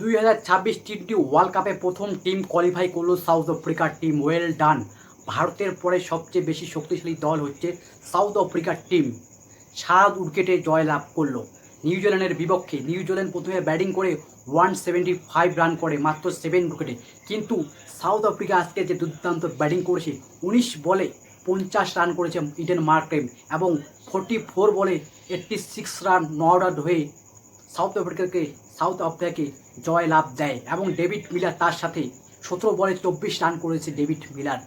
2026 T20 world কাপে প্রথম team qualify করলো সাউথ আফ্রিকার টিম। Well done. ভারতের পরে সবচেয়ে বেশি শক্তিশালী দল হচ্ছে সাউথ আফ্রিকার টিম। 7 উইকেটে জয়লাভ করলো নিউজিল্যান্ডের বিপক্ষে। নিউজিল্যান্ড প্রথমে ব্যাটিং করে 175 রান করে মাত্র 7 উইকেটে, কিন্তু সাউথ আফ্রিকা আজকে যে দুর্দান্ত ব্যাটিং করেছে, 19 বলে 50 রান করেছে ইডেন মার্ক্রেম এবং 44 বলে 86 রান নট আউট হয়ে সাউথ আফ্রিকাকে জয় লাভ দেয়। এবং ডেভিড মিলার তার সাথে 17 বলে 24 রান করেছে। David Miller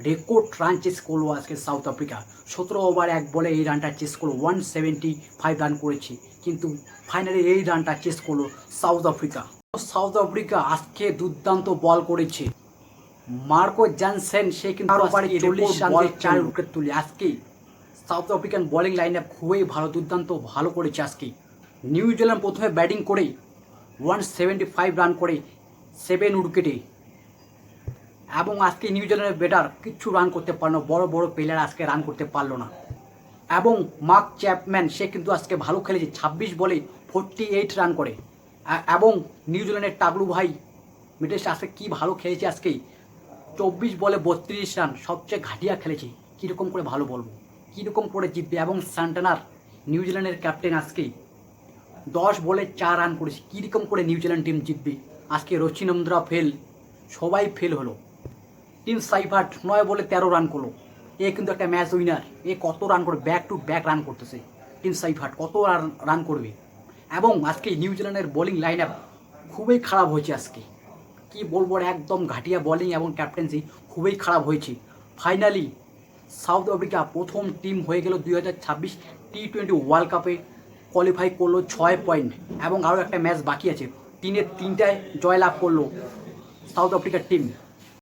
record run chase করলো আজকে সাউথ আফ্রিকা। 17 ওভার 1 বলে এই রানটা চেস করলো, 175 রান করেছে, কিন্তু ফাইনালি এই রানটা চেস করলো সাউথ আফ্রিকা। সাউথ আফ্রিকা আজকে দুর্দান্ত বল করেছে। মার্কো জনসন সে কিন্তু 40 রান 4 উইকেট তুলে। আজকে south African bowling line up খুবই ভালো করেছে আজকে। নিউজিল্যান্ড প্রথমে ব্যাটিং করে 175 রান করে 7 উইকেটে, এবং আজকে নিউজিল্যান্ডের ব্যাটার কিচ্ছু রান করতে পারলো না। বড় বড় প্লেয়ার আজকে রান করতে পারলো না। এবং মার্ক চ্যাপম্যান সে কিন্তু আজকে ভালো খেলেছে, 26 বলে 48 রান করে। এবং নিউজিল্যান্ডের টাগলু ভাই মিটেশ আজকে কী ভালো খেলেছে। আজকে 24 বলে 32 রান, সবচেয়ে ঘাটিয়া খেলেছে। কীরকম করে ভালো বলবো, কীরকম করে জিতবে। এবং সান্টানার নিউজিল্যান্ডের ক্যাপ্টেন আজকে 10 বলে 4 রান করেছে। কীরকম করে নিউজিল্যান্ড টিম জিতবে। আজকে রচিনন্দ্রা ফেল, সবাই ফেল হলো। টিম সাইফার্ট 9 বলে 13 রান করলো। এ কিন্তু একটা ম্যাচ উইনার। এ কত রান করে ব্যাক টু ব্যাক রান করতেছে। টিম সাইফার্ট কত রান করবে। এবং আজকে নিউজিল্যান্ডের বোলিং লাইন আপ খুবই খারাপ হয়েছে আজকে। কি বলবো, একদম ঘাটিয়া বোলিং এবং ক্যাপ্টেন্সি খুবই খারাপ হয়েছে। ফাইনালি সাউথ আফ্রিকা প্রথম টিম হয়ে গেল 2026 টি20 ওয়ার্ল্ড কাপে কোয়ালিফাই করলো 6 পয়েন্ট, এবং আরও একটা ম্যাচ বাকি আছে। 3-3টায় জয়লাভ করলো সাউথ আফ্রিকার টিম।